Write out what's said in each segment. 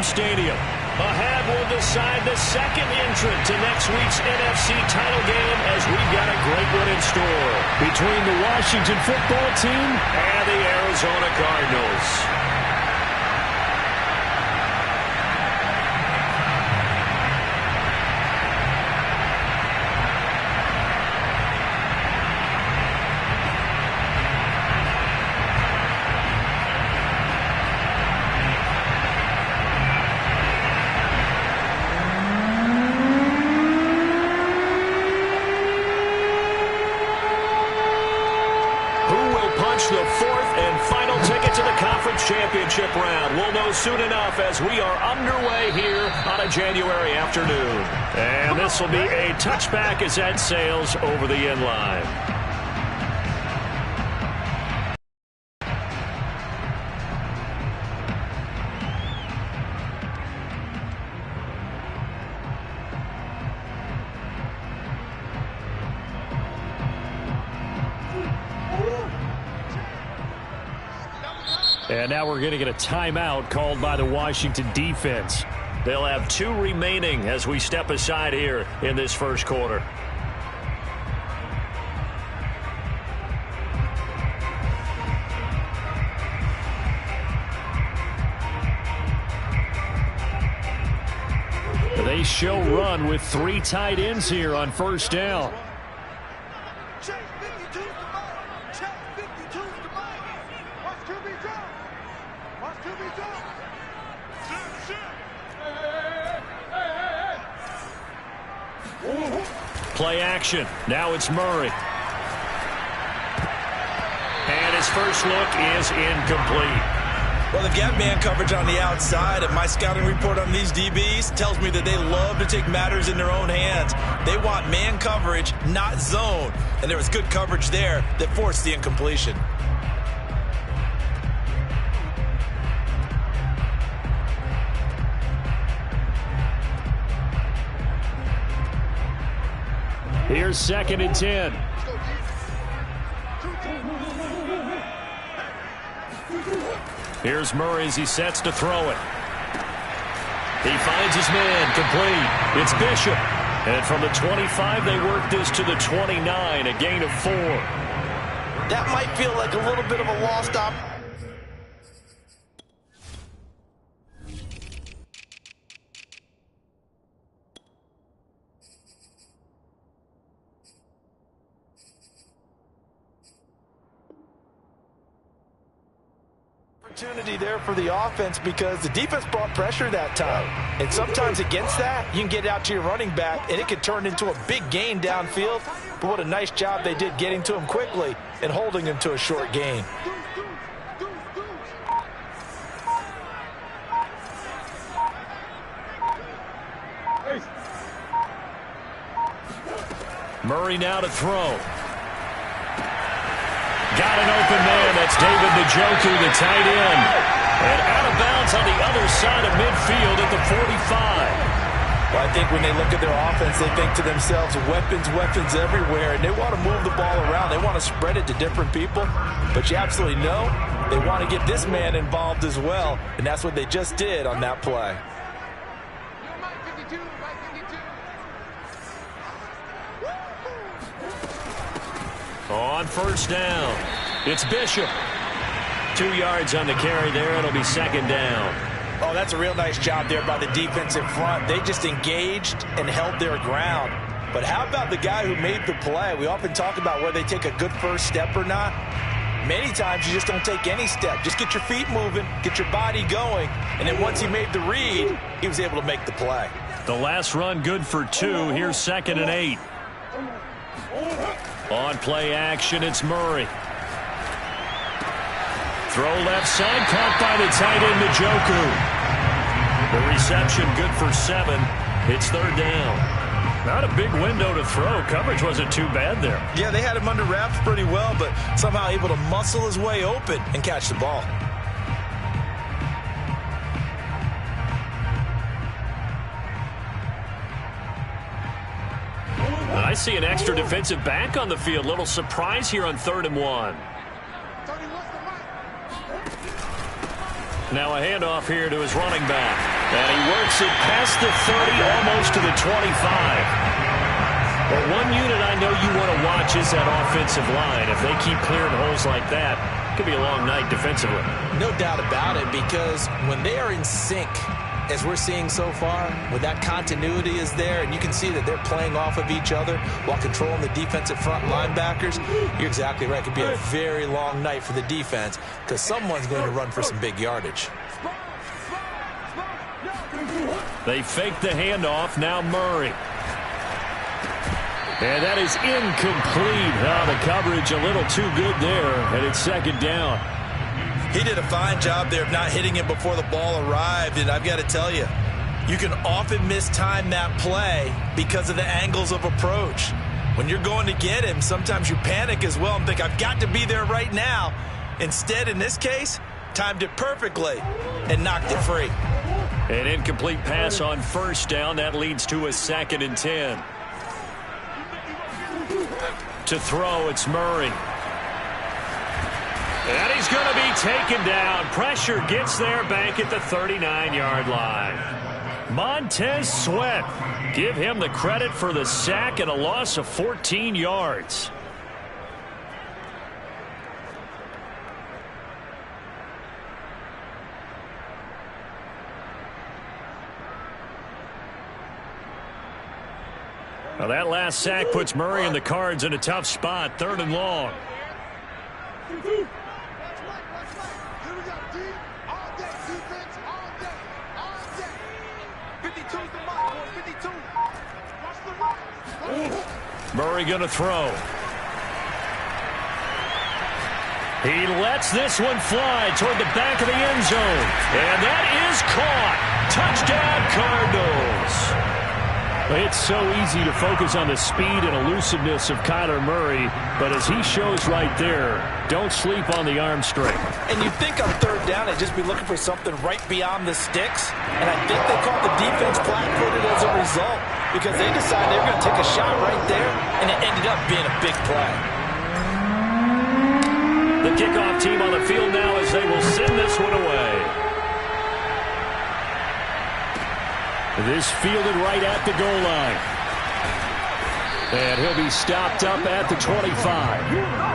Stadium. A half will decide the second entrant to next week's NFC title game, as we've got a great one in store between the Washington football team and the Arizona Cardinals. The fourth and final ticket to the conference championship round. We'll know soon enough as we are underway here on a January afternoon. And this will be a touchback as that sails over the end line. And now we're going to get a timeout called by the Washington defense. They'll have 2 remaining as we step aside here in this first quarter. They show run with 3 tight ends here on first down. Play action. Now it's Murray. And his first look is incomplete. Well, they've got man coverage on the outside, and my scouting report on these DBs tells me that they love to take matters in their own hands. They want man coverage, not zone. And there was good coverage there that forced the incompletion. Here's 2nd and 10. Here's Murray as he sets to throw it. He finds his man, complete. It's Bishop. And from the 25, they work this to the 29, a gain of 4. That might feel like a little bit of a lost opportunity. There for the offense because the defense brought pressure that time. And sometimes against that, you can get out to your running back and it could turn into a big gain downfield. But what a nice job they did getting to him quickly and holding him to a short gain. Murray now to throw. Got an open man. That's David Njoku, the tight end. And out of bounds on the other side of midfield at the 45. Well, I think when they look at their offense, they think to themselves, weapons everywhere. And they want to move the ball around. They want to spread it to different people. But you absolutely know they want to get this man involved as well. And that's what they just did on that play. On first down, it's Bishop. 2 yards on the carry there. It'll be 2nd down. Oh, that's a real nice job there by the defense in front. They just engaged and held their ground. But how about the guy who made the play? We often talk about whether they take a good first step or not. Many times you just don't take any step. Just get your feet moving, get your body going, and then once he made the read, he was able to make the play. The last run good for 2. Here's 2nd and 8. On play action, it's Murray. Throw left side, caught by the tight end, Njoku. The reception good for 7. It's 3rd down. Not a big window to throw. Coverage wasn't too bad there. Yeah, they had him under wraps pretty well, but somehow able to muscle his way open and catch the ball. I see an extra defensive back on the field. Little surprise here on 3rd and 1. Now a handoff here to his running back. And he works it past the 30, almost to the 25. Well, one unit I know you want to watch is that offensive line. If they keep clearing holes like that, it could be a long night defensively. No doubt about it, because when they are in sync, as we're seeing so far, when that continuity is there and you can see that they're playing off of each other while controlling the defensive front linebackers, you're exactly right. It could be a very long night for the defense because someone's going to run for some big yardage. They fake the handoff. Now Murray. And that is incomplete. The coverage a little too good there, and it's second down. He did a fine job there of not hitting him before the ball arrived, and I've got to tell you, you can often mistime that play because of the angles of approach. When you're going to get him, sometimes you panic as well and think, I've got to be there right now. Instead, in this case, timed it perfectly and knocked it free. An incomplete pass on first down. That leads to a 2nd and 10. To throw, it's Murray. And he's going to be taken down. Pressure gets there back at the 39-yard line. Montez Sweat. Give him the credit for the sack and a loss of 14 yards. Now that last sack puts Murray and the Cards in a tough spot. 3rd and long. Murray going to throw. He lets this one fly toward the back of the end zone. And that is caught. Touchdown, Cardinals. It's so easy to focus on the speed and elusiveness of Kyler Murray, but as he shows right there, don't sleep on the arm strength. And you think on 3rd down, they'd just be looking for something right beyond the sticks, and I think they caught the defense flat-footed as a result because they decided they were going to take a shot right there, and it ended up being a big play. The kickoff team on the field now as they will send this one away. This fielded right at the goal line. And he'll be stopped up at the 25.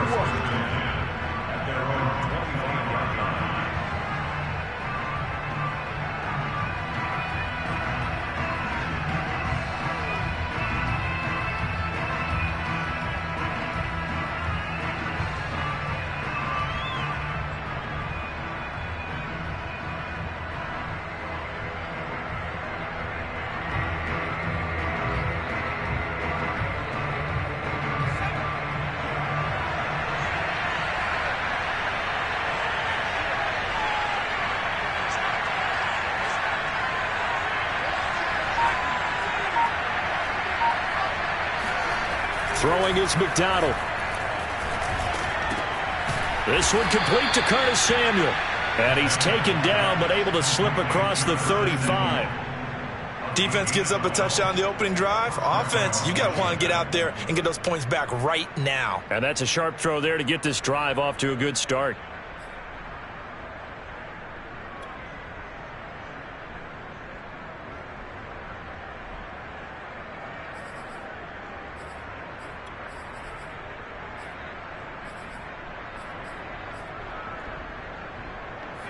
Throwing is McDonald. This one complete to Curtis Samuel. And he's taken down but able to slip across the 35. Defense gives up a touchdown the opening drive. Offense, you got to want to get out there and get those points back right now. And that's a sharp throw there to get this drive off to a good start.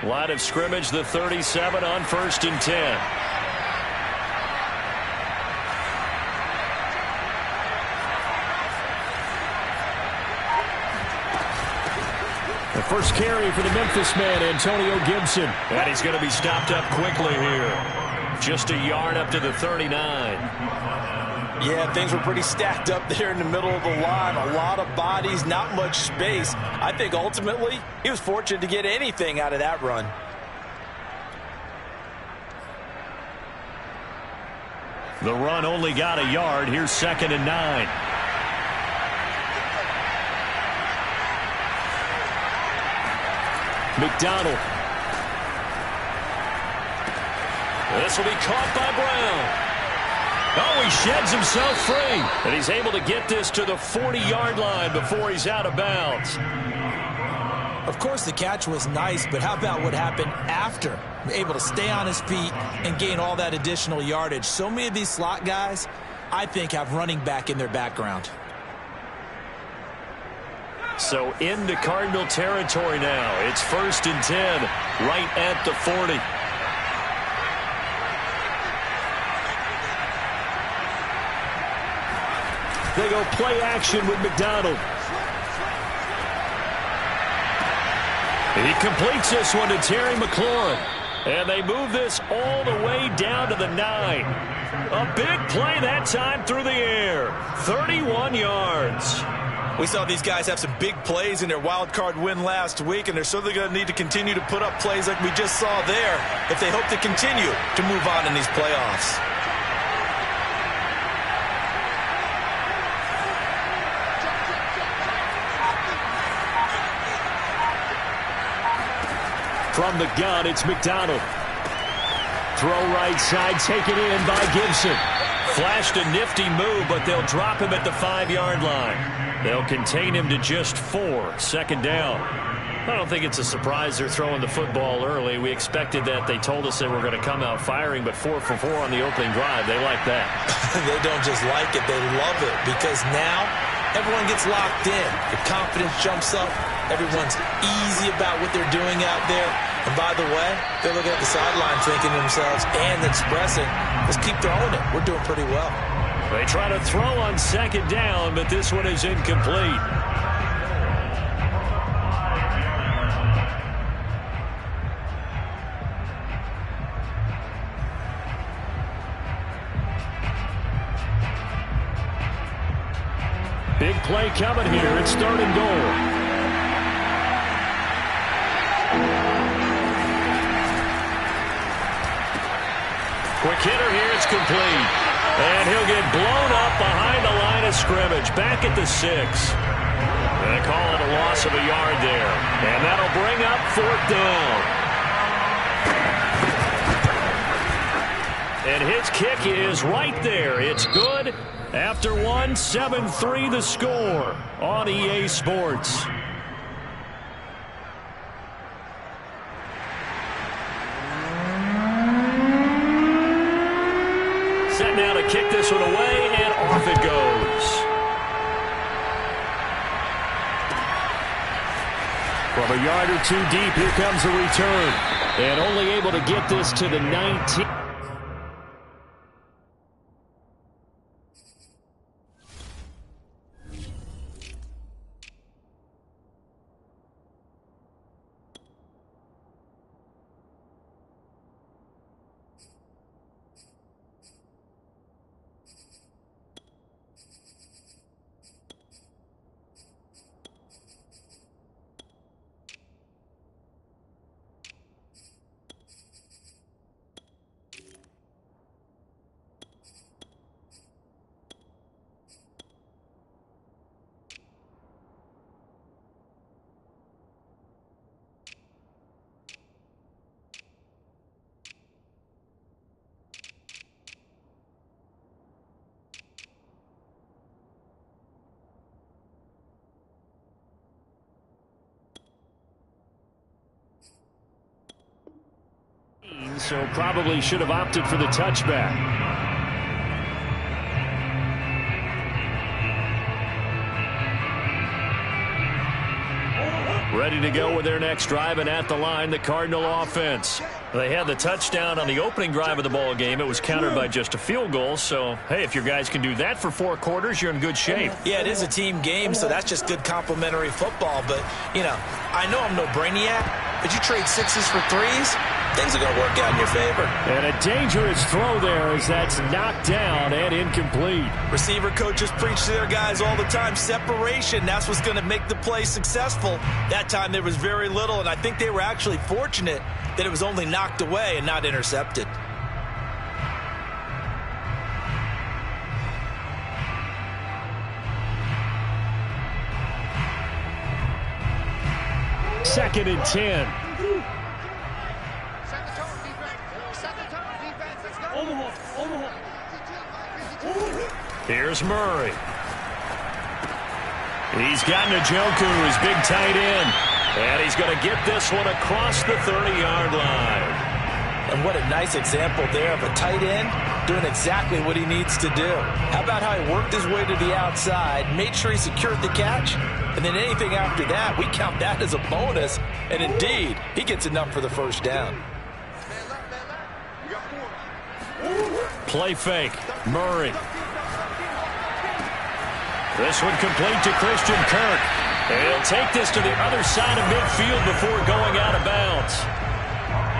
Line of scrimmage, the 37 on 1st and 10. The first carry for the Memphis man, Antonio Gibson. And he's going to be stopped up quickly here. Just a yard up to the 39. Yeah, things were pretty stacked up there in the middle of the line. A lot of bodies, not much space. I think ultimately he was fortunate to get anything out of that run. The run only got a yard. Here's 2nd and 9. McDonald. This will be caught by Brown. Oh, he sheds himself free. And he's able to get this to the 40-yard line before he's out of bounds. Of course, the catch was nice, but how about what happened after? able to stay on his feet and gain all that additional yardage. So many of these slot guys, I think, have running back in their background. So into Cardinal territory now. It's 1st and 10, right at the 40. They go play action with McDonald. He completes this one to Terry McLaurin. And they move this all the way down to the 9. A big play that time through the air. 31 yards. We saw these guys have some big plays in their wild card win last week, and they're certainly going to need to continue to put up plays like we just saw there if they hope to continue to move on in these playoffs. From the gun, it's McDonald. Throw right side, taken in by Gibson. Flashed a nifty move, but they'll drop him at the 5-yard line. They'll contain him to just 4. 2nd down. I don't think it's a surprise they're throwing the football early. We expected that. They told us they were going to come out firing, but 4 for 4 on the opening drive. They like that. They don't just like it, they love it, because now everyone gets locked in. The confidence jumps up. Everyone's easy about what they're doing out there. And by the way, they're looking at the sideline thinking to themselves and expressing, let's keep throwing it. We're doing pretty well. They try to throw on 2nd down, but this one is incomplete. Big play coming here. It's 3rd and goal. Quick hitter here, it's complete. And he'll get blown up behind the line of scrimmage. Back at the 6. They call it a loss of a yard there. And that'll bring up 4th down. And his kick is right there. It's good. After one, 7-3 the score on EA Sports. Set now to kick this one away, and off it goes. From a yard or 2 deep, here comes the return. And only able to get this to the 19. So probably should have opted for the touchback. Ready to go with their next drive, and at the line, the Cardinal offense. They had the touchdown on the opening drive of the ball game. It was countered by just a field goal. So, hey, if your guys can do that for 4 quarters, you're in good shape. Yeah, it is a team game, so that's just good complementary football. But, you know, I know I'm no brainiac, but you trade 6s for 3s, things are going to work out in your favor. And a dangerous throw there as that's knocked down and incomplete. Receiver coaches preach to their guys all the time. Separation, that's what's going to make the play successful. That time there was very little, and I think they were actually fortunate that it was only knocked away and not intercepted. Second and 10. Here's Murray. He's got Njoku, his big tight end. And he's going to get this one across the 30-yard line. And what a nice example there of a tight end doing exactly what he needs to do. How about how he worked his way to the outside, made sure he secured the catch, and then anything after that, we count that as a bonus. And indeed, he gets enough for the first down. Play fake. Murray. This one complete to Christian Kirk. He'll take this to the other side of midfield before going out of bounds.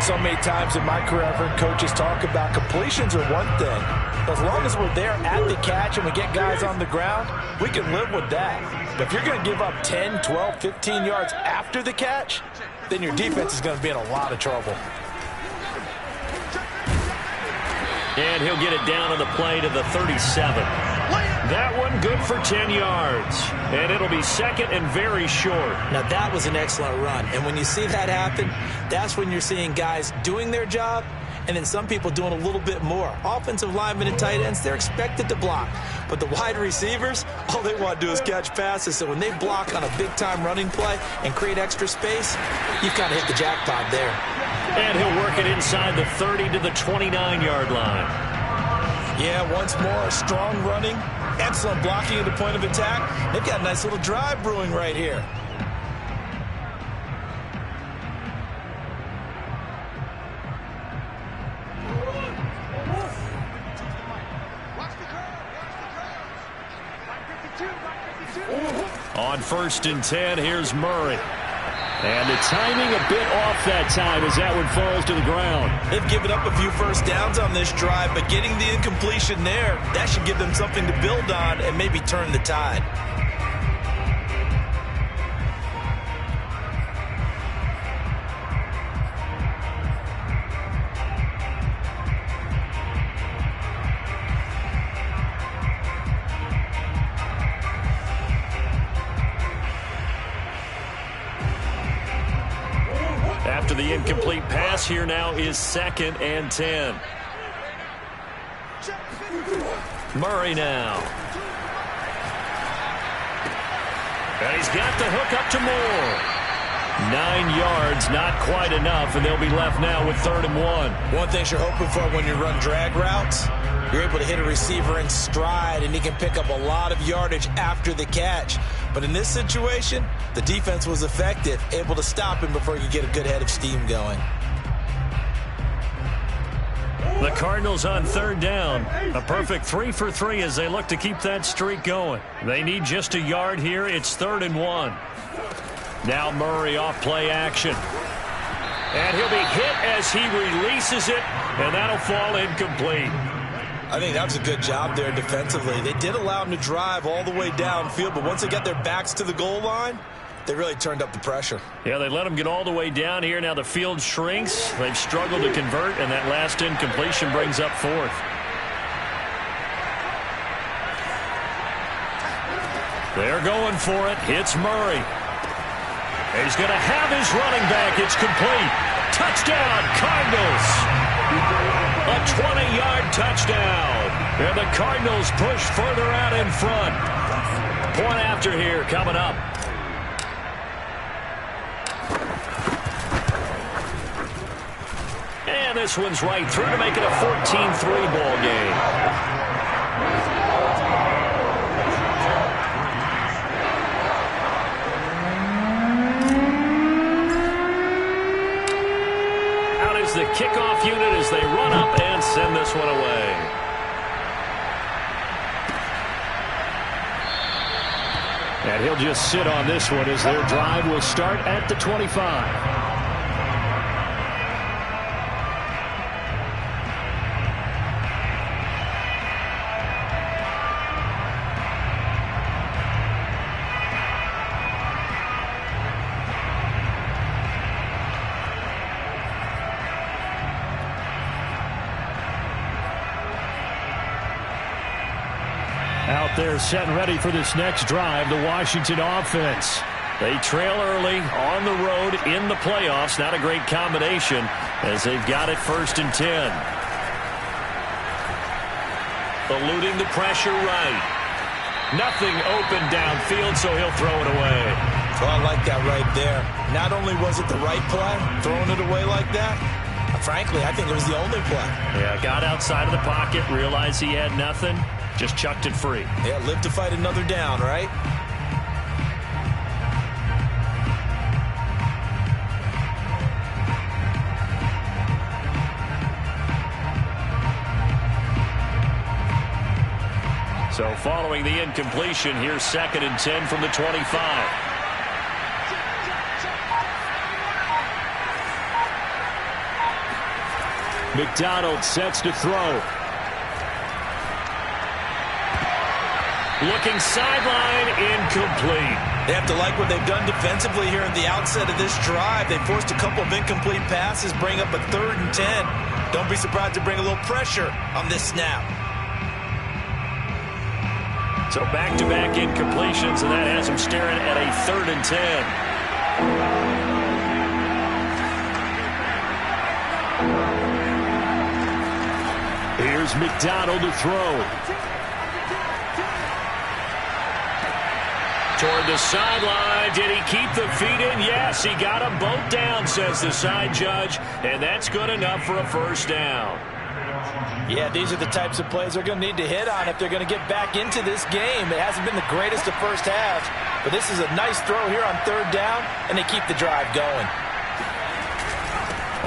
So many times in my career, I've heard coaches talk about completions are one thing. As long as we're there at the catch and we get guys on the ground, we can live with that. But if you're going to give up 10, 12, 15 yards after the catch, then your defense is going to be in a lot of trouble. And he'll get it down on the play to the 37. That one good for 10 yards. And it'll be second and very short. Now, that was an excellent run. And when you see that happen, that's when you're seeing guys doing their job and then some people doing a little bit more. Offensive linemen and tight ends, they're expected to block. But the wide receivers, all they want to do is catch passes. So when they block on a big-time running play and create extra space, you've kind of hit the jackpot there. And he'll work it inside the 30 to the 29-yard line. Yeah, once more, strong running, excellent blocking at the point of attack. They've got a nice little drive brewing right here. On 1st and 10, here's Murray. And the timing a bit off that time as that one falls to the ground. They've given up a few first downs on this drive, but getting the incompletion there, that should give them something to build on and maybe turn the tide. After the incomplete pass, here now is 2nd and 10. Murray now. And he's got the hook up to Moore. 9 yards, not quite enough, and they'll be left now with 3rd and 1. One thing you're hoping for when you run drag routes, you're able to hit a receiver in stride, and he can pick up a lot of yardage after the catch. But in this situation, the defense was effective, able to stop him before you get a good head of steam going. The Cardinals on 3rd down. A perfect 3 for 3 as they look to keep that streak going. They need just a yard here. It's 3rd and 1. Now Murray off play action. And he'll be hit as he releases it, and that'll fall incomplete. I think that was a good job there defensively. They did allow him to drive all the way downfield, but once they got their backs to the goal line, they really turned up the pressure. Yeah, they let him get all the way down here. Now the field shrinks. They've struggled to convert, and that last incompletion brings up 4th. They're going for it. It's Murray. He's going to have his running back. It's complete. Touchdown, Cardinals. A 20-yard touchdown. And the Cardinals push further out in front. Point after here coming up. And this one's right through to make it a 14-3 ball game. The kickoff unit as they run up and send this one away. And he'll just sit on this one as their drive will start at the 25. Out there set and ready for this next drive, the Washington offense. They trail early on the road in the playoffs. Not a great combination as they've got it 1st and 10. Eluding the pressure right. Nothing open downfield, so he'll throw it away. Well, I like that right there. Not only was it the right play, throwing it away like that, I Frankly, I think it was the only play. Yeah, got outside of the pocket, realized he had nothing, just chucked it free. Yeah, live to fight another down, right? So following the incompletion, here's 2nd and 10 from the 25. McDonald sets to throw. Looking sideline, incomplete. They have to like what they've done defensively here at the outset of this drive. They forced a couple of incomplete passes, bring up a 3rd and 10. Don't be surprised to bring a little pressure on this snap. So back-to-back incompletions, and that has them staring at a 3rd and 10. Here's McDonald to throw. Toward the sideline. Did he keep the feet in? Yes, he got them both down, says the side judge. And that's good enough for a 1st down. Yeah, these are the types of plays they're going to need to hit on if they're going to get back into this game. It hasn't been the greatest of first halves, but this is a nice throw here on 3rd down, and they keep the drive going.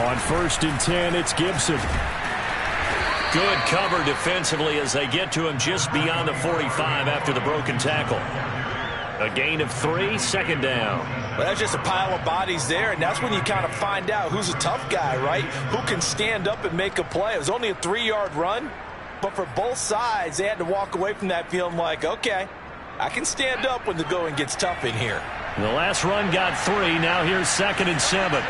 On 1st and 10, it's Gibson. Good cover defensively as they get to him just beyond the 45 after the broken tackle. A gain of 3, 2nd down. Well, that's just a pile of bodies there, and that's when you kind of find out who's a tough guy, right? Who can stand up and make a play. It was only a 3-yard run, but for both sides, they had to walk away from that feeling like, okay, I can stand up when the going gets tough in here. The last run got 3. Now here's 2nd and 7.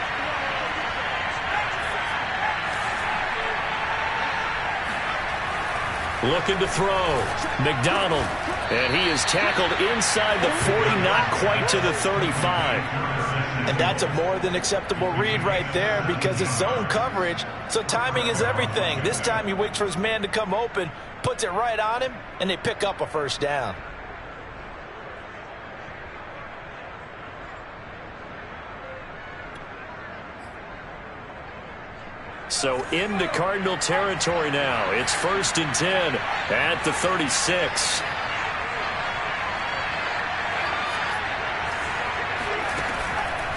Looking to throw. McDonald. And he is tackled inside the 40, not quite to the 35. And that's a more than acceptable read right there because it's zone coverage, so timing is everything. This time he waits for his man to come open, puts it right on him, and they pick up a 1st down. So into Cardinal territory now. It's 1st and 10 at the 36.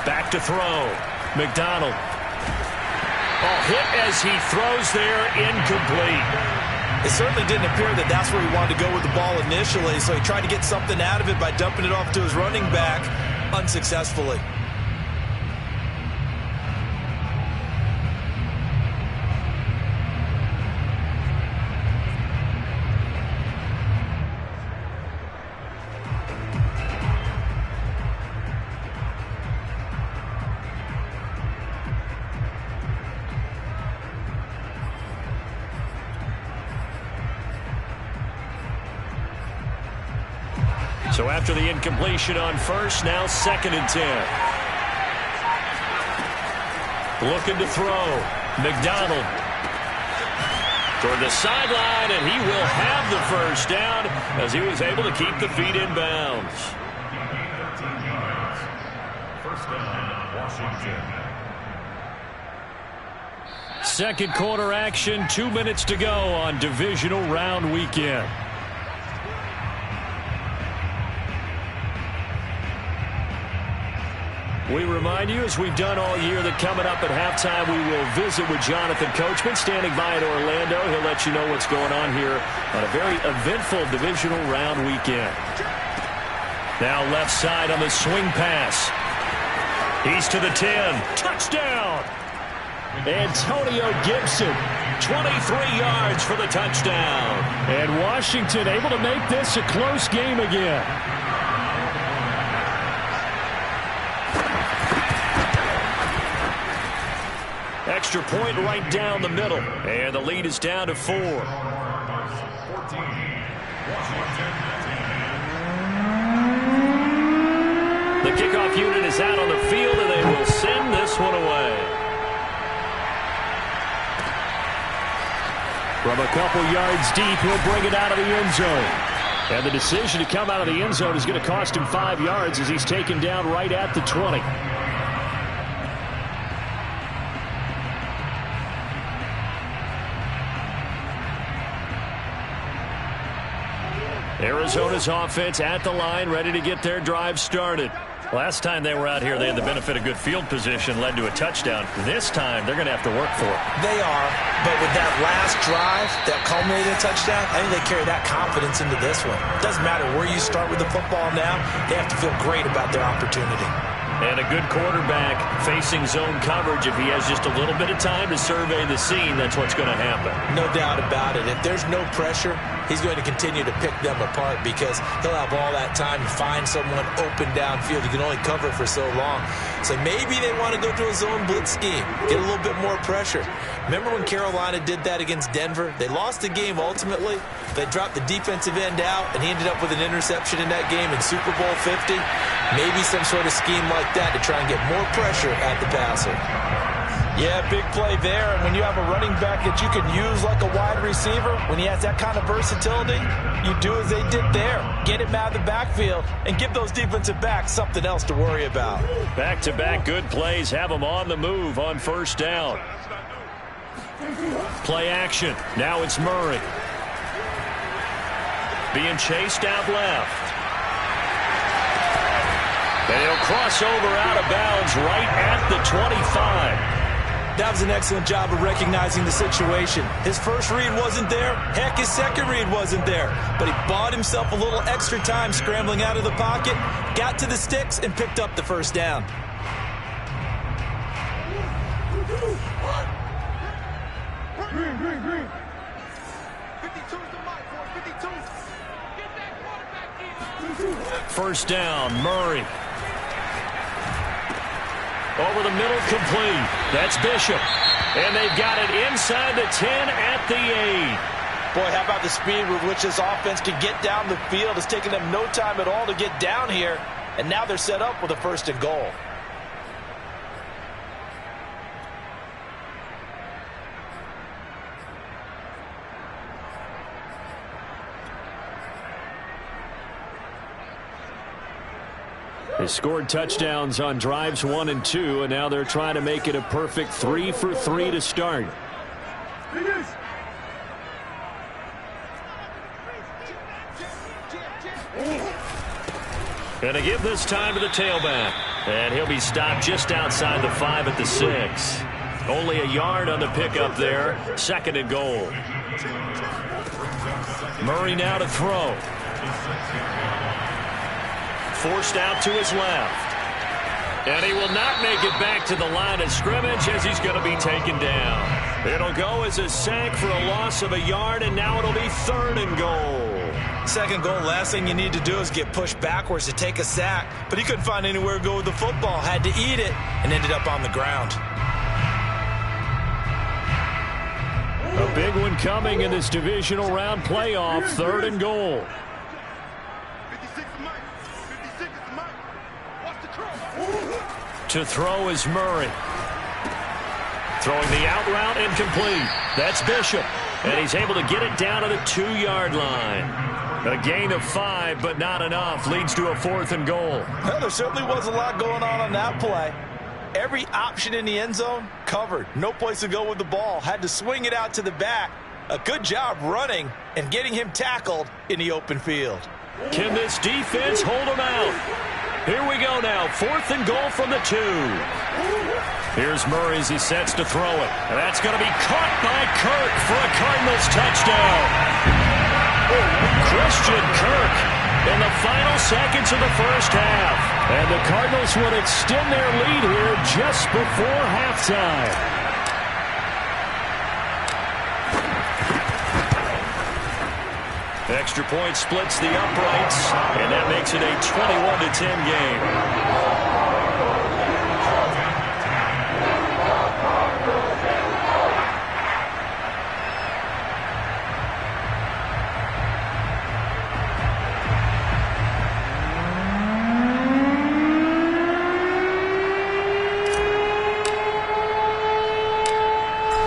Back to throw. McDonald. Hit as he throws there, incomplete. It certainly didn't appear that that's where he wanted to go with the ball initially, so he tried to get something out of it by dumping it off to his running back unsuccessfully. So after the incompletion on 1st, now 2nd and 10. Looking to throw. McDonald. Toward the sideline, and he will have the 1st down as he was able to keep the feet in bounds. 1st down, Washington. 2nd quarter action, 2 minutes to go on divisional round weekend. We remind you, as we've done all year, that coming up at halftime, we will visit with Jonathan Coachman, standing by in Orlando. He'll let you know what's going on here on a very eventful divisional round weekend. Now left side on the swing pass. He's to the 10. Touchdown! Antonio Gibson, 23 yards for the touchdown. And Washington able to make this a close game again. Extra point right down the middle. And the lead is down to 4. 14. The kickoff unit is out on the field, and they will send this one away. From a couple yards deep, he'll bring it out of the end zone. And the decision to come out of the end zone is going to cost him 5 yards as he's taken down right at the 20. Arizona's offense at the line, ready to get their drive started. Last time they were out here, they had the benefit of good field position, led to a touchdown. This time, they're going to have to work for it. They are, but with that last drive that culminated in a touchdown, I think they carry that confidence into this one. It doesn't matter where you start with the football now. They have to feel great about their opportunity. And a good quarterback facing zone coverage. If he has just a little bit of time to survey the scene, that's what's going to happen. No doubt about it. If there's no pressure, he's going to continue to pick them apart because he'll have all that time to find someone open downfield. He can only cover for so long. So maybe they want to go to a zone blitz scheme, get a little bit more pressure. Remember when Carolina did that against Denver? They lost the game ultimately. They dropped the defensive end out, and he ended up with an interception in that game in Super Bowl 50. Maybe some sort of scheme like that to try and get more pressure at the passer. Yeah, big play there. And when you have a running back that you can use like a wide receiver, when he has that kind of versatility, you do as they did there. Get him out of the backfield and give those defensive backs something else to worry about. Back-to-back good plays have them on the move on first down. Play action. Now it's Murray. Being chased out left. And he'll cross over out of bounds right at the 25. That was an excellent job of recognizing the situation. His first read wasn't there. Heck, his second read wasn't there. But he bought himself a little extra time scrambling out of the pocket, got to the sticks, and picked up the first down. Green. 52. First down, Murray. Over the middle, complete. That's Bishop. And they've got it inside the 10 at the 8. Boy, how about the speed with which this offense can get down the field? It's taken them no time at all to get down here. And now they're set up with a first and goal. They scored touchdowns on drives 1 and 2, and now they're trying to make it a perfect 3 for 3 to start. And to give this time to the tailback. And he'll be stopped just outside the 5 at the 6. Only a yard on the pickup there. Second and goal. Murray now to throw. Forced out to his left. And he will not make it back to the line of scrimmage as he's going to be taken down. It'll go as a sack for a loss of a yard, and now it'll be third and goal. Second goal, last thing you need to do is get pushed backwards to take a sack. But he couldn't find anywhere to go with the football, had to eat it, and ended up on the ground. A big one coming in this divisional round playoff, third and goal. To throw is Murray. Throwing the out route incomplete. That's Bishop. And he's able to get it down to the 2-yard line. A gain of 5, but not enough. Leads to a fourth and goal. Well, there certainly was a lot going on that play. Every option in the end zone covered. No place to go with the ball. Had to swing it out to the back. A good job running and getting him tackled in the open field. Can this defense hold him out? Here we go now. Fourth and goal from the 2. Here's Murray as he sets to throw it. And that's going to be caught by Kirk for a Cardinals touchdown. Christian Kirk in the final seconds of the first half. And the Cardinals would extend their lead here just before halftime. Extra point splits the uprights, and that makes it a 21-10 game.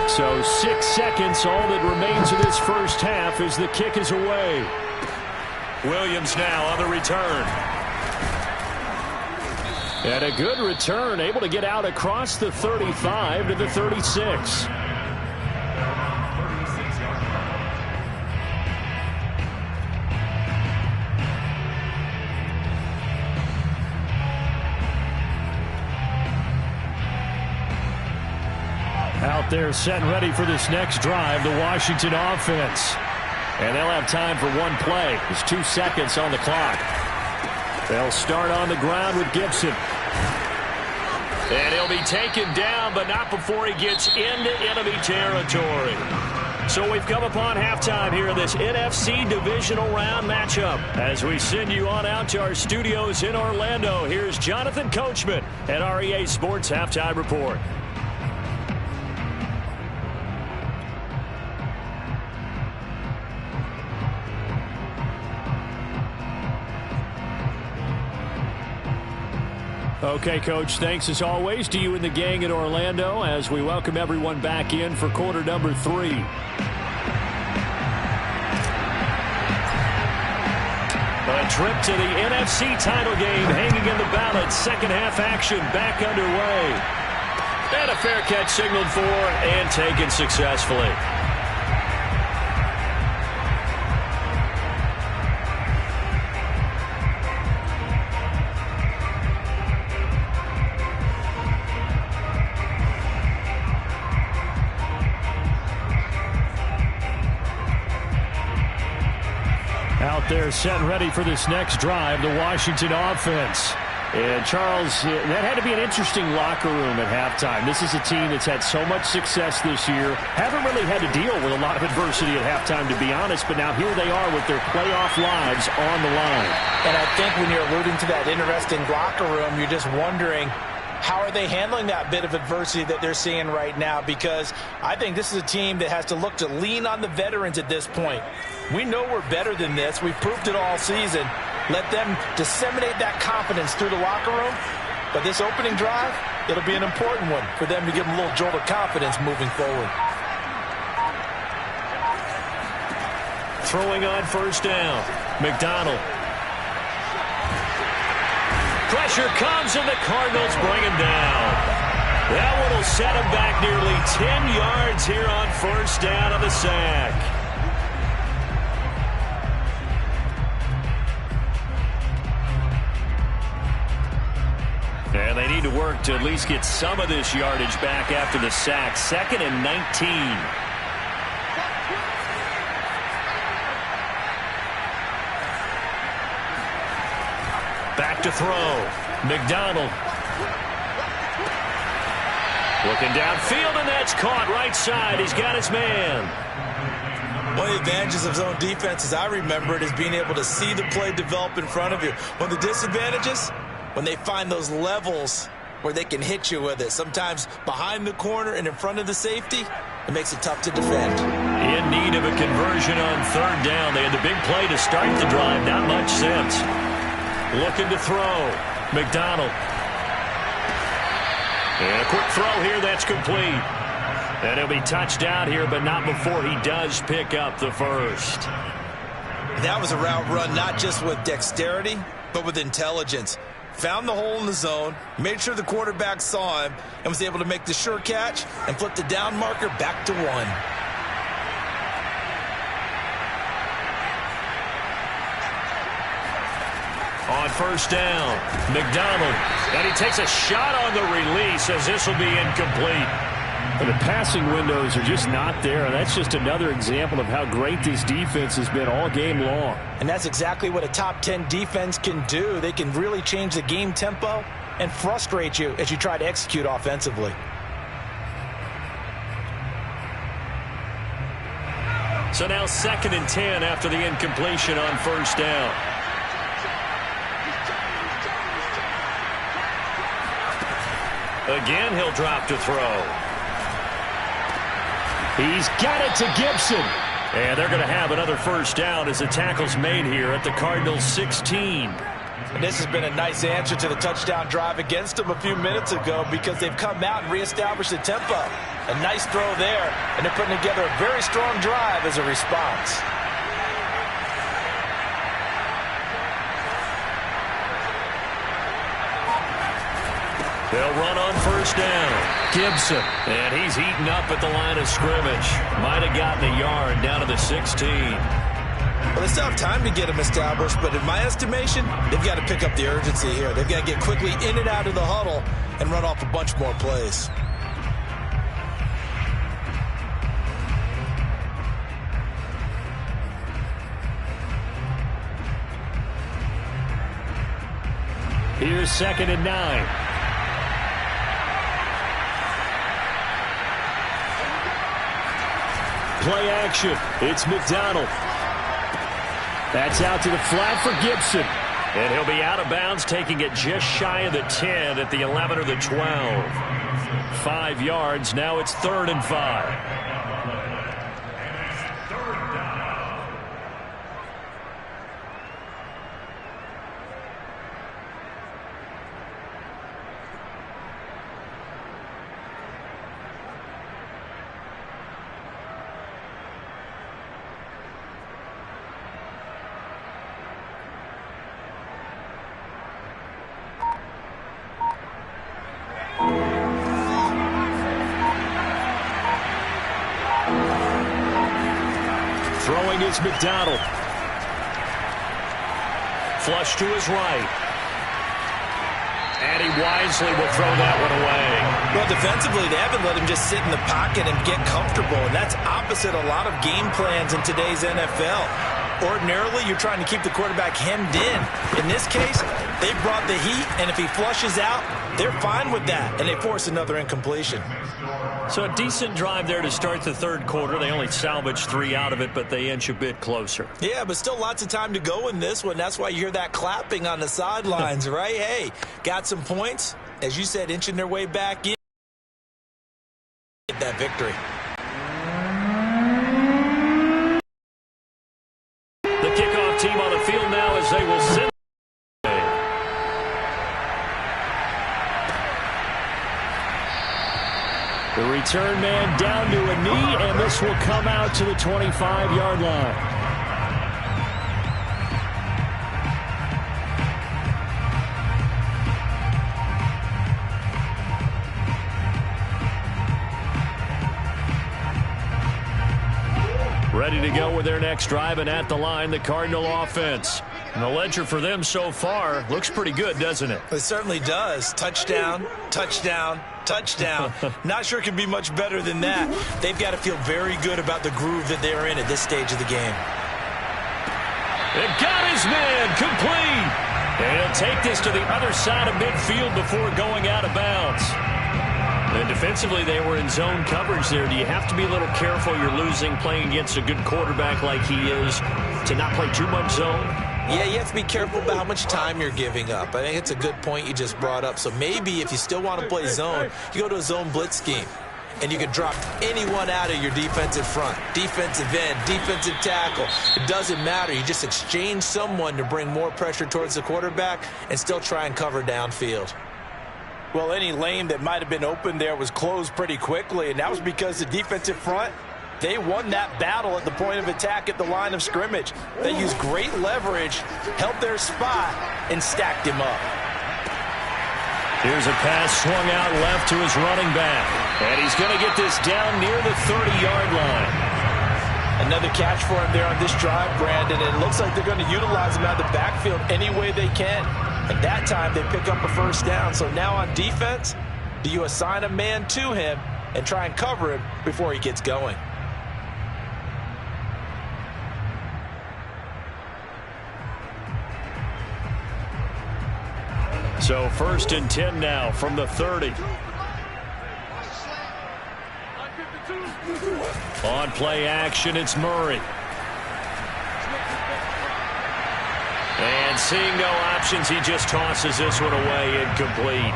So 6 seconds, all that remains of this first half as the kick is away. Williams now on the return. And a good return, able to get out across the 35 to the 36. Out there set and ready for this next drive, the Washington offense. And they'll have time for one play. There's 2 seconds on the clock. They'll start on the ground with Gibson. And he'll be taken down, but not before he gets into enemy territory. So we've come upon halftime here in this NFC divisional round matchup. As we send you on out to our studios in Orlando, here's Jonathan Coachman at REA Sports Halftime Report. Okay, Coach, thanks as always to you and the gang in Orlando as we welcome everyone back in for quarter number 3. A trip to the NFC title game hanging in the balance. Second half action back underway. And a fair catch signaled for and taken successfully. They're set and ready for this next drive, the Washington offense. And, Charles, that had to be an interesting locker room at halftime. This is a team that's had so much success this year. Haven't really had to deal with a lot of adversity at halftime, to be honest. But now here they are with their playoff lives on the line. And I think when you're alluding to that interesting locker room, you're just wondering, how are they handling that bit of adversity that they're seeing right now? Because I think this is a team that has to look to lean on the veterans at this point. We know we're better than this. We've proved it all season. Let them disseminate that confidence through the locker room. But this opening drive, it'll be an important one for them to give them a little jolt of confidence moving forward. Throwing on first down, McDonald. Pressure comes and the Cardinals bring him down. That one will set him back nearly 10 yards here on first down on the sack. And they need to work to at least get some of this yardage back after the sack. 2nd and 19. Back to throw. McDonald. Looking downfield, and that's caught right side. He's got his man. One of the advantages of zone defense, as I remember it, is being able to see the play develop in front of you. One of the disadvantages, when they find those levels where they can hit you with it. Sometimes behind the corner and in front of the safety, it makes it tough to defend. In need of a conversion on third down. They had the big play to start the drive. Not much sense. Looking to throw. McDonald. And a quick throw here. That's complete. And he'll be touched down here, but not before he does pick up the first. That was a route run not just with dexterity, but with intelligence. Found the hole in the zone, made sure the quarterback saw him, and was able to make the sure catch and flip the down marker back to 1. On first down, McDonald. And he takes a shot on the release as this will be incomplete. And the passing windows are just not there. And that's just another example of how great this defense has been all game long. And that's exactly what a top 10 defense can do. They can really change the game tempo and frustrate you as you try to execute offensively. So now 2nd and 10 after the incompletion on first down. Again, he'll drop to throw. He's got it to Gibson. And they're going to have another first down as the tackle's made here at the Cardinals 16. And this has been a nice answer to the touchdown drive against them a few minutes ago because they've come out and reestablished the tempo. A nice throw there, and they're putting together a very strong drive as a response. They'll run on first down. Gibson. And he's eaten up at the line of scrimmage. Might have gotten a yard down to the 16. Well, they still have time to get them established, but in my estimation, they've got to pick up the urgency here. They've got to get quickly in and out of the huddle and run off a bunch more plays. Here's 2nd and 9. Play action. It's McDonald. That's out to the flat for Gibson. And he'll be out of bounds, taking it just shy of the 10 at the 11 or the 12. 5 yards. Now it's 3rd and 5. Throwing is McDonald. Flush to his right. And he wisely will throw that one away. Well, defensively, they haven't let him just sit in the pocket and get comfortable, and that's opposite a lot of game plans in today's NFL. Ordinarily, you're trying to keep the quarterback hemmed in. In this case, they brought the heat, and if he flushes out, they're fine with that, and they force another incompletion. So a decent drive there to start the 3rd quarter. They only salvaged 3 out of it, but they inch a bit closer. Yeah, but still lots of time to go in this one. That's why you hear that clapping on the sidelines, right? Hey, got some points. As you said, inching their way back in. Get that victory. The kickoff team on the field now as they will send. The return man down to a knee, and this will come out to the 25-yard line. Ready to go with their next drive, and at the line, the Cardinal offense. And the ledger for them so far looks pretty good, doesn't it? It certainly does. Touchdown, touchdown, touchdown. Not sure it can be much better than that. They've got to feel very good about the groove that they're in at this stage of the game. It got his man complete. And he'll take this to the other side of midfield before going out of bounds. And defensively, they were in zone coverage there. Do you have to be a little careful? You're losing playing against a good quarterback like he is to not play too much zone? Yeah, you have to be careful about how much time you're giving up. I think it's a good point you just brought up. So maybe if you still want to play zone, you go to a zone blitz scheme. And you can drop anyone out of your defensive front. Defensive end, defensive tackle. It doesn't matter. You just exchange someone to bring more pressure towards the quarterback and still try and cover downfield. Well, any lane that might have been open there was closed pretty quickly, and that was because the defensive front, they won that battle at the point of attack at the line of scrimmage. They used great leverage, held their spot, and stacked him up. Here's a pass swung out left to his running back. And he's going to get this down near the 30-yard line. Another catch for him there on this drive, Brandon. And it looks like they're going to utilize him out of the backfield any way they can. And that time they pick up a first down. So now on defense, do you assign a man to him and try and cover him before he gets going? So 1st and 10 now from the 30. On play action, it's Murray. And seeing no options, he just tosses this one away, incomplete.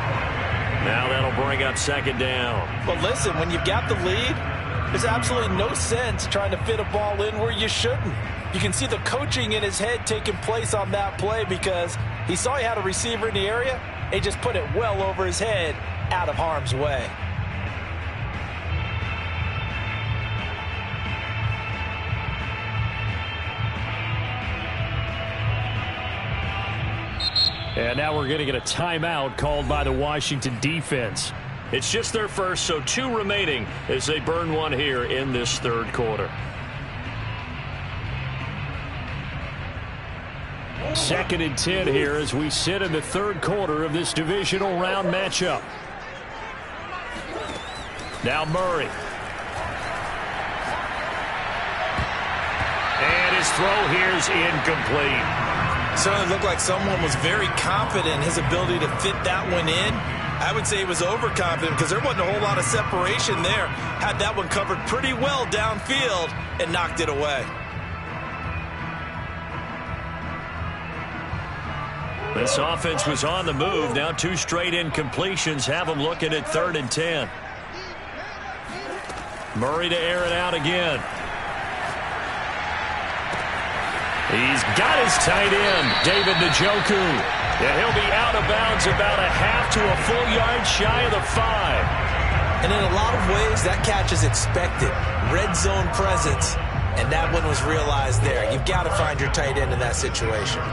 Now that'll bring up 2nd down. But listen, when you've got the lead, there's absolutely no sense trying to fit a ball in where you shouldn't. You can see the coaching in his head taking place on that play because he saw he had a receiver in the area. He just put it well over his head, out of harm's way. And now we're going to get a timeout called by the Washington defense. It's just their first, so 2 remaining as they burn one here in this 3rd quarter. 2nd and 10 here as we sit in the 3rd quarter of this divisional round matchup. Now Murray. And his throw here's incomplete. Certainly looked like someone was very confident in his ability to fit that one in. I would say he was overconfident because there wasn't a whole lot of separation there. Had that one covered pretty well downfield and knocked it away. This offense was on the move. Now 2 straight incompletions have them looking at 3rd and 10. Murray to air it out again. He's got his tight end, David Njoku. And he'll be out of bounds about a half to a full yard shy of the 5. And in a lot of ways, that catch is expected. Red zone presence, and that one was realized there. You've got to find your tight end in that situation.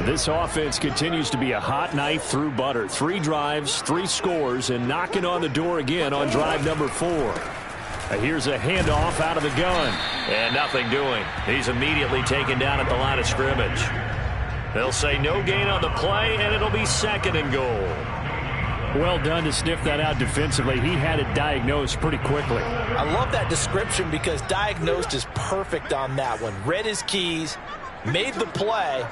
This offense continues to be a hot knife through butter. 3 drives, 3 scores, and knocking on the door again on drive number 4. Here's a handoff out of the gun. And nothing doing. He's immediately taken down at the line of scrimmage. They'll say no gain on the play, and it'll be 2nd and goal. Well done to sniff that out defensively. He had it diagnosed pretty quickly. I love that description because diagnosed is perfect on that one. Read his keys, made the play,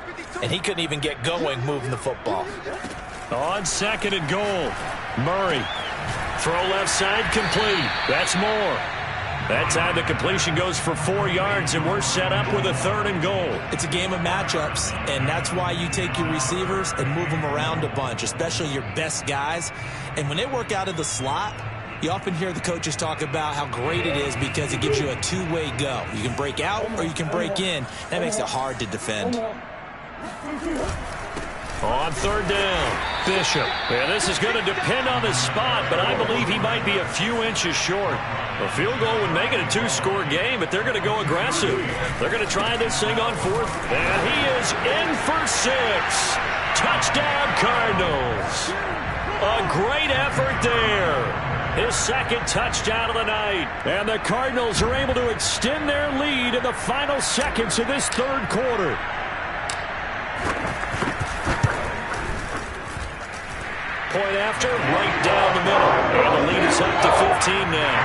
and he couldn't even get going moving the football. On 2nd and goal, Murray. Throw left side complete. That's more. That time the completion goes for 4 yards, and we're set up with a 3rd and goal. It's a game of matchups, and that's why you take your receivers and move them around a bunch, especially your best guys. And when they work out of the slot, you often hear the coaches talk about how great it is because it gives you a 2-way go. You can break out or you can break in. That makes it hard to defend. On 3rd down, Bishop. Yeah, this is going to depend on the spot, but I believe he might be a few inches short. A field goal would make it a 2-score game, but they're going to go aggressive. They're going to try this thing on 4th, and he is in for 6. Touchdown, Cardinals. A great effort there. His 2nd touchdown of the night. And the Cardinals are able to extend their lead in the final seconds of this 3rd quarter. Point after, right down the middle. And the lead is up to 15 now.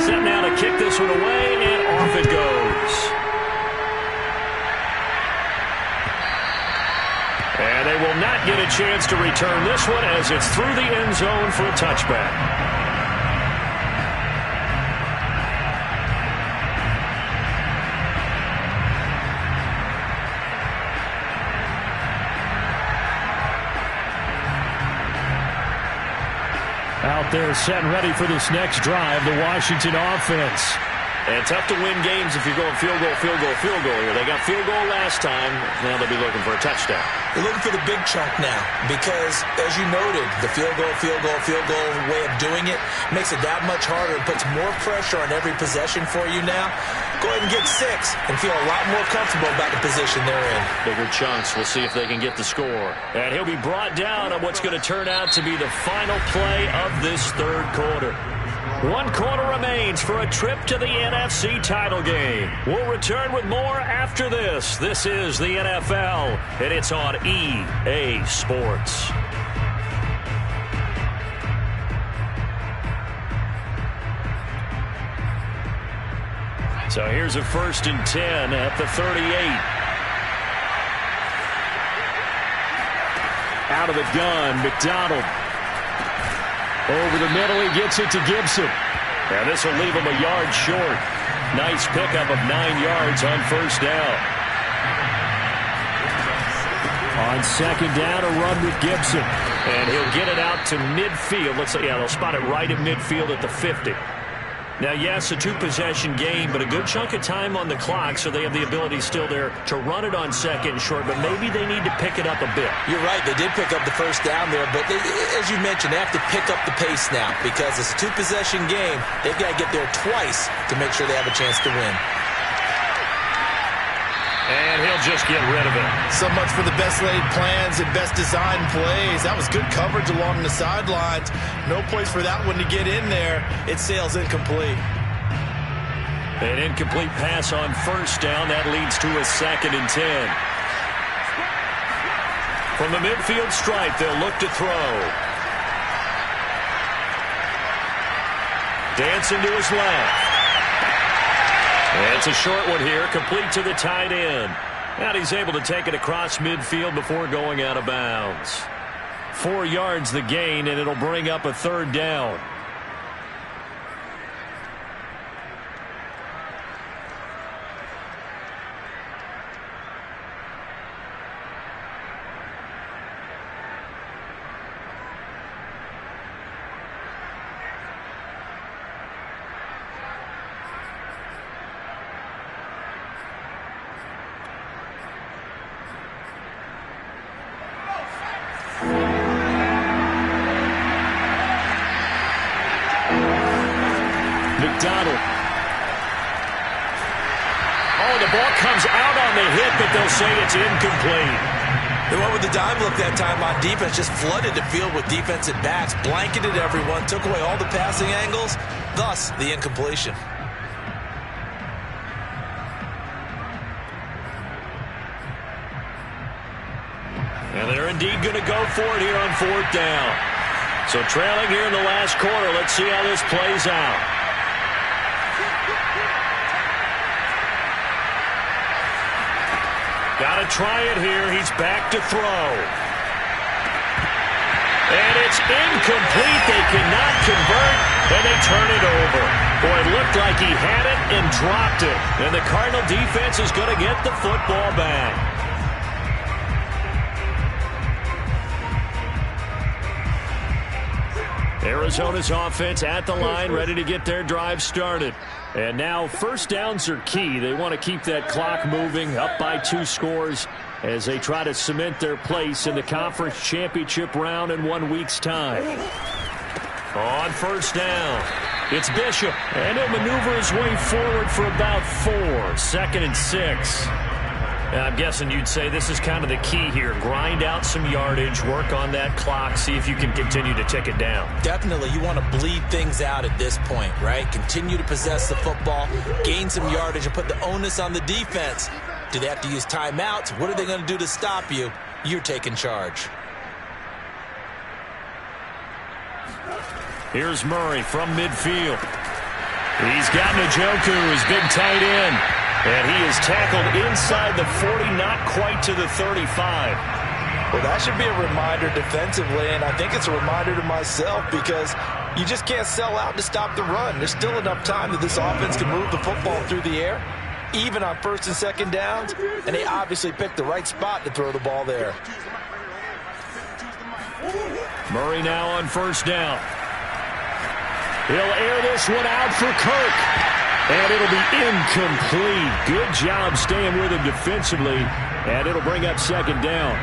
Set now to kick this one away, and off it goes. And they will not get a chance to return this one as it's through the end zone for a touchback. Out there set and ready for this next drive, the Washington offense. And tough to win games if you're going field goal, field goal, field goal here. They got field goal last time. Now they'll be looking for a touchdown. They're looking for the big chunk now because, as you noted, the field goal way of doing it makes it that much harder. It puts more pressure on every possession for you now. Go ahead and get 6 and feel a lot more comfortable about the position they're in. Bigger chunks. We'll see if they can get the score. And he'll be brought down on what's going to turn out to be the final play of this 3rd quarter. 1 quarter remains for a trip to the NFC title game. We'll return with more after this. This is the NFL, and it's on EA Sports. So here's a 1st and 10 at the 38. Out of the gun, McDonald. Over the middle, he gets it to Gibson. And this will leave him a yard short. Nice pickup of 9 yards on 1st down. On 2nd down, a run with Gibson. And he'll get it out to midfield. Looks like, yeah, they'll spot it right at midfield at the 50. Now, yes, a 2-possession game, but a good chunk of time on the clock, so they have the ability still there to run it on 2nd and short, but maybe they need to pick it up a bit. You're right. They did pick up the 1st down there, but as you mentioned, they have to pick up the pace now because it's a 2-possession game. They've got to get there twice to make sure they have a chance to win. And he'll just get rid of it. So much for the best laid plans and best designed plays. That was good coverage along the sidelines. No place for that one to get in there. It sails incomplete. An incomplete pass on 1st down. That leads to a 2nd and 10. From the midfield stripe, they'll look to throw. Dancing to his left. And it's a short one here, complete to the tight end. And he's able to take it across midfield before going out of bounds. 4 yards the gain, and it'll bring up a third down. They'll say it's incomplete. They went with the dime look that time on defense, just flooded the field with defensive backs, blanketed everyone, took away all the passing angles, thus the incompletion. And they're indeed going to go for it here on 4th down. So trailing here in the last quarter, let's see how this plays out. Got to try it here. He's back to throw. And it's incomplete. They cannot convert, and they turn it over. Boy, it looked like he had it and dropped it. And the Cardinal defense is going to get the football back. Arizona's offense at the line, ready to get their drive started. And now first downs are key. They want to keep that clock moving, up by 2 scores as they try to cement their place in the conference championship round in 1 week's time. On first down, it's Bishop, and he'll maneuver his way forward for about 4. 2nd and 6. I'm guessing you'd say this is kind of the key here. Grind out some yardage, work on that clock, see if you can continue to tick it down. Definitely, you want to bleed things out at this point, right? Continue to possess the football, gain some yardage, and put the onus on the defense. Do they have to use timeouts? What are they going to do to stop you? You're taking charge. Here's Murray from midfield. He's got Njoku, his big tight end. And he is tackled inside the 40, not quite to the 35. Well, that should be a reminder defensively, and I think it's a reminder to myself because you just can't sell out to stop the run. There's still enough time that this offense can move the football through the air, even on 1st and 2nd downs, and they obviously picked the right spot to throw the ball there. Murray now on 1st down. He'll air this one out for Kirk. And it'll be incomplete. Good job staying with him defensively. And it'll bring up 2nd down.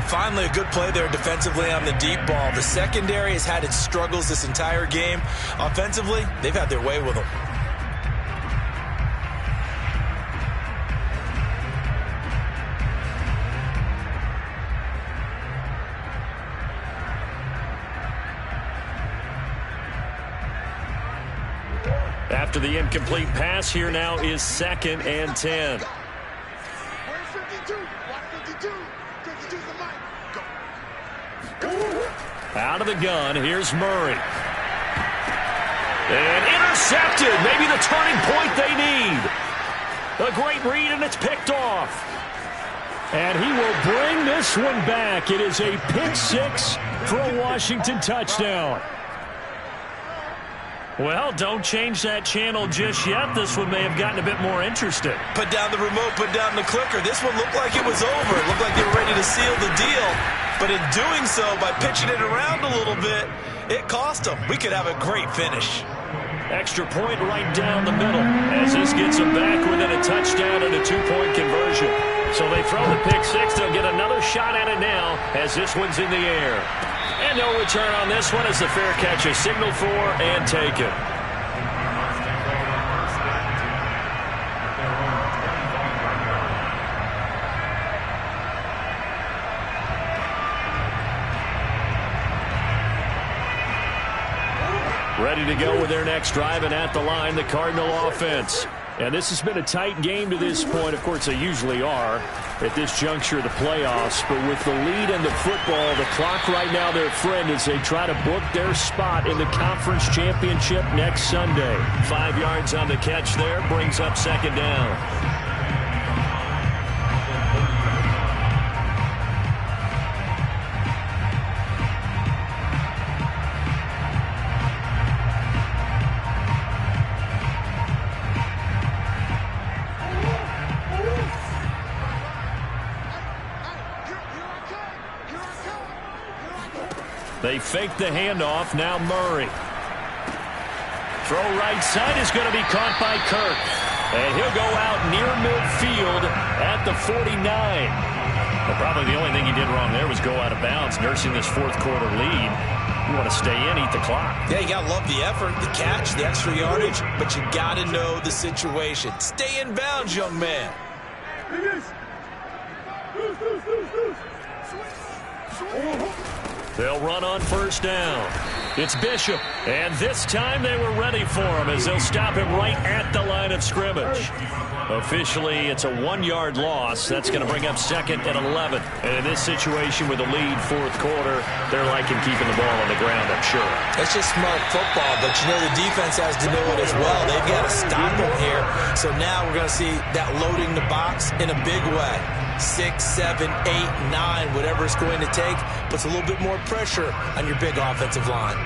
Finally, a good play there defensively on the deep ball. The secondary has had its struggles this entire game. Offensively, they've had their way with them. After the incomplete pass, here now is 2nd and 10. Out of the gun, here's Murray. And intercepted, maybe the turning point they need. A great read, and it's picked off. And he will bring this one back. It is a pick 6 for a Washington touchdown. Well, don't change that channel just yet. This one may have gotten a bit more interesting. Put down the remote, put down the clicker. This one looked like it was over. It looked like they were ready to seal the deal. But in doing so, by pitching it around a little bit, it cost them. We could have a great finish. Extra point right down the middle as this gets them back within a touchdown and a 2-point conversion. So they throw the pick 6. They'll get another shot at it now as this one's in the air. And no return on this one as the fair catch is signaled for and taken. Ready to go with their next drive, and at the line, the Cardinal offense. And this has been a tight game to this point. Of course, they usually are at this juncture of the playoffs. But with the lead in the football, the clock right now their friend as they try to book their spot in the conference championship next Sunday. 5 yards on the catch there, brings up second down. They fake the handoff. Now Murray. Throw right side is going to be caught by Kirk. And he'll go out near midfield at the 49. Well, probably the only thing he did wrong there was go out of bounds, nursing this fourth quarter lead. You want to stay in, eat the clock. Yeah, you got to love the effort, the catch, the extra yardage, but you got to know the situation. Stay in bounds, young man. They'll run on first down. It's Bishop, and this time they were ready for him as they'll stop him right at the line of scrimmage. Officially, it's a 1-yard loss. That's going to bring up second and 11. And in this situation with a lead fourth quarter, they're liking keeping the ball on the ground, I'm sure. It's just smart football, but you know the defense has to know it as well. They've got to stop them here. So now we're going to see that loading the box in a big way. 6, 7, 8, 9, whatever it's going to take, puts a little bit more pressure on your big offensive line.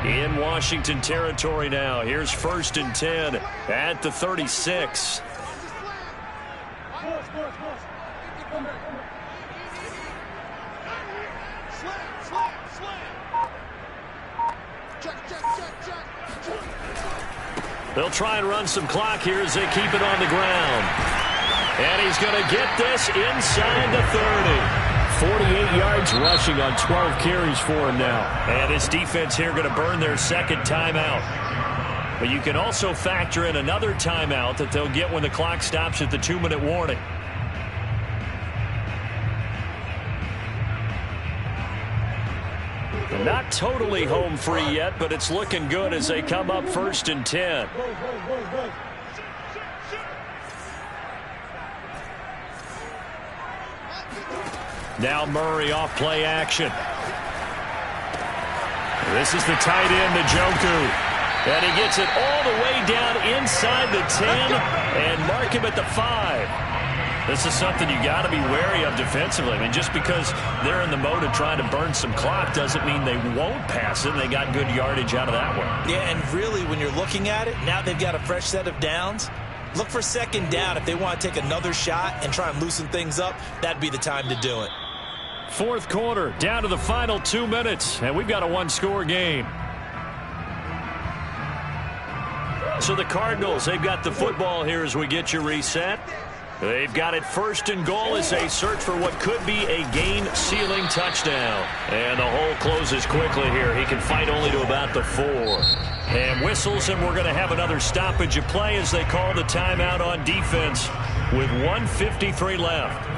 In Washington territory now. Here's first and 10 at the 36. They'll try and run some clock here as they keep it on the ground. And he's going to get this inside the 30. 48 yards rushing on 12 carries for him now. And his defense here going to burn their second timeout. But you can also factor in another timeout that they'll get when the clock stops at the 2-minute warning. They're not totally home free yet, but it's looking good as they come up first and 10. Now Murray off play action. This is the tight end, Njoku. And he gets it all the way down inside the 10 and mark him at the 5. This is something you got to be wary of defensively. I mean, just because they're in the mode of trying to burn some clock doesn't mean they won't pass it. They got good yardage out of that one. Yeah, and really when you're looking at it, now they've got a fresh set of downs. Look for second down. If they want to take another shot and try and loosen things up, that'd be the time to do it. Fourth quarter, down to the final 2 minutes, and we've got a one-score game. So the Cardinals, they've got the football here as we get you reset. They've got it first and goal as they search for what could be a game-sealing touchdown. And the hole closes quickly here. He can fight only to about the 4. And whistles, and we're going to have another stoppage of play as they call the timeout on defense with 1:53 left.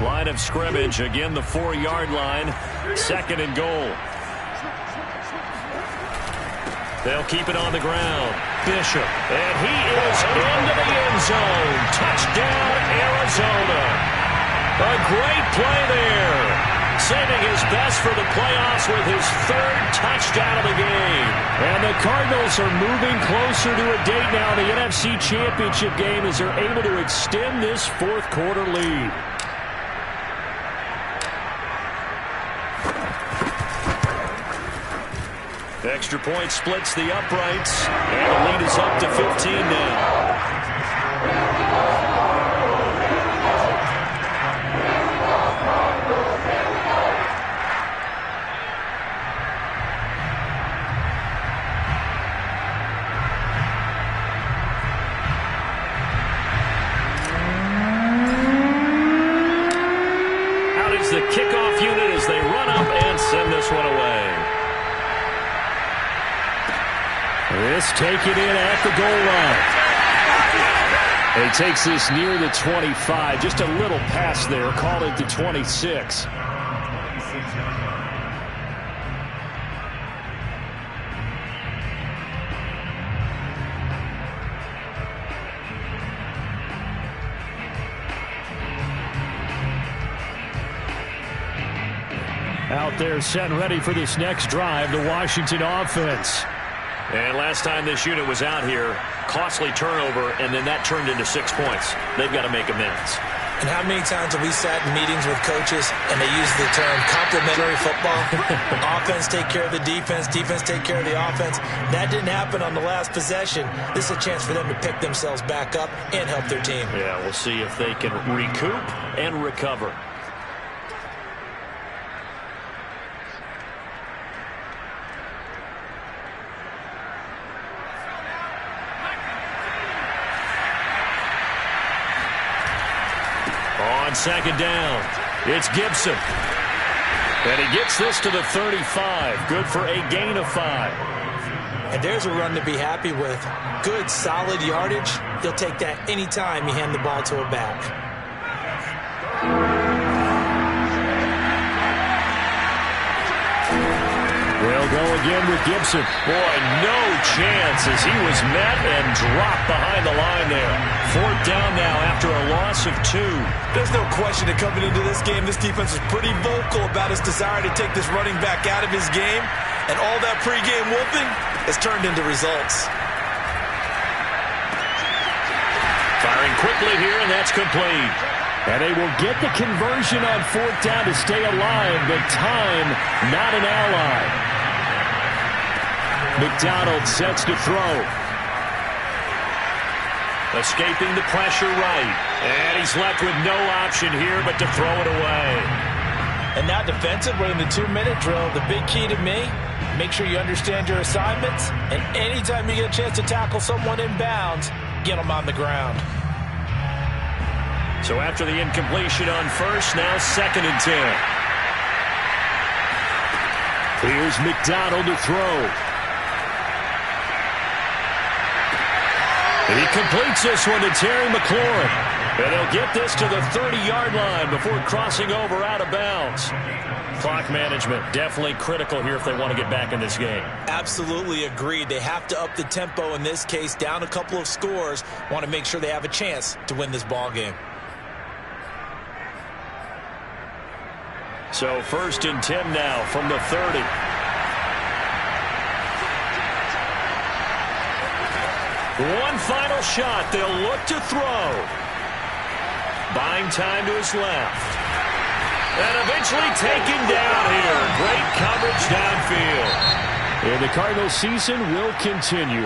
Line of scrimmage, again the 4-yard line, second and goal. They'll keep it on the ground. Bishop, and he is into the end zone. Touchdown, Arizona. A great play there. Saving his best for the playoffs with his 3rd touchdown of the game. And the Cardinals are moving closer to a date now in the NFC Championship game as they're able to extend this fourth quarter lead. Extra point splits the uprights, and the lead is up to 15 now. Out is the kickoff unit as they run up and send this one away. This taken in at the goal line. He takes this near the 25. Just a little pass there. Called it the 26. Out there set and ready for this next drive, the Washington offense. And last time this unit was out here, costly turnover, and then that turned into 6 points. They've got to make amends. And how many times have we sat in meetings with coaches and they use the term complementary football? Offense take care of the defense, defense take care of the offense. That didn't happen on the last possession. This is a chance for them to pick themselves back up and help their team. Yeah, we'll see if they can recoup and recover. On second down, it's Gibson. And he gets this to the 35. Good for a gain of 5. And there's a run to be happy with. Good, solid yardage. He'll take that anytime you hand the ball to a back. We'll go again with Gibson. Boy, no chance as he was met and dropped behind the line there. 4th down now after a loss of 2. There's no question that coming into this game, this defense was pretty vocal about its desire to take this running back out of his game. And all that pregame wolfing has turned into results. Firing quickly here, and that's complete. And they will get the conversion on 4th down to stay alive, but time not an ally. McDonald sets to throw. Escaping the pressure right. And he's left with no option here but to throw it away. And now defensive, we're in the 2-minute drill. The big key to me, make sure you understand your assignments. And anytime you get a chance to tackle someone in bounds, get them on the ground. So after the incompletion on 1st, now 2nd and 10. Here's McDonald to throw. And he completes this one to Terry McLaurin. And they'll get this to the 30-yard line before crossing over out of bounds. Clock management definitely critical here if they want to get back in this game. Absolutely agreed. They have to up the tempo in this case, down a couple of scores. Want to make sure they have a chance to win this ball game. So 1st and 10 now from the 30. One final shot. They'll look to throw. Buying time to his left. And eventually taken down here. Great coverage downfield. And the Cardinals season will continue.